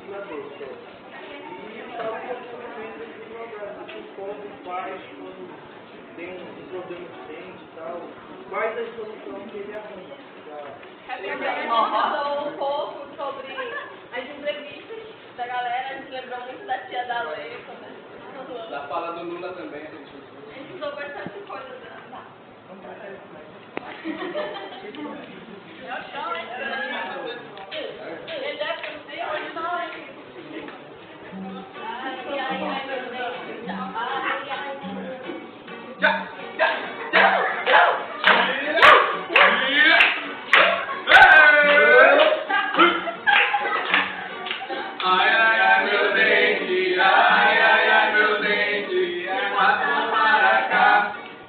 ventilador só. E estava acontecendo esse problema, que o povo faz quando tem um problema de dente e tal. Quais as soluções que ele arruma? A gente falou um pouco sobre as entrevistas da galera, a gente lembrou muito da tia da Lei, né? Da fala do Lula também, a gente usou bastante coisa dela. É o chão, hein? Ele deve ser original, hein? Ai, ai, ai, meu Deus. Ai, ai, meu Deus. Ai, ai, ai, meu dente, ai, ai, ai, meu dente, passa para cá,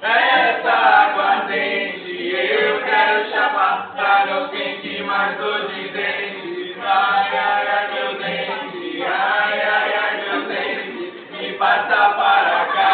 essa aguardente, eu quero chapar, pra não sentir mais dor de dente, ai, ai, ai, meu dente, ai, ai, ai, meu dente, me passa para cá,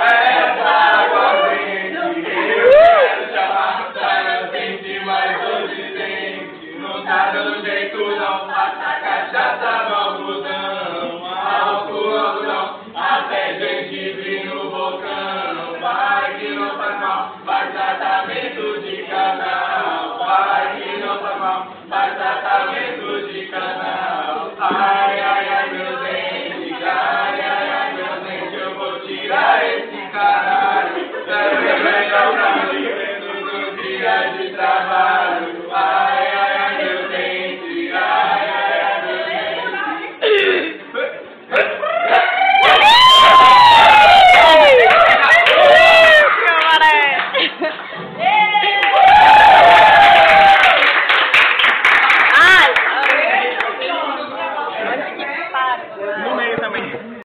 essa aguardente, eu quero chapar, pra não sentir mais dor de dente, não tá dando jeito não, passa cachaça, bambuzão, álcool, não, até gengibre no bocão, vai que não faz mal, faz tratamento de canal, vai que não faz mal, faz tratamento de canal, ai, ai, ai, meu dente, ai, ai, ai, meu dente, eu vou tirar esse caralho, é melhor pra mim, menos no dia de trabalho, ai, ai, ai, meu dente, ai, ai, ai, meu dente. Ai!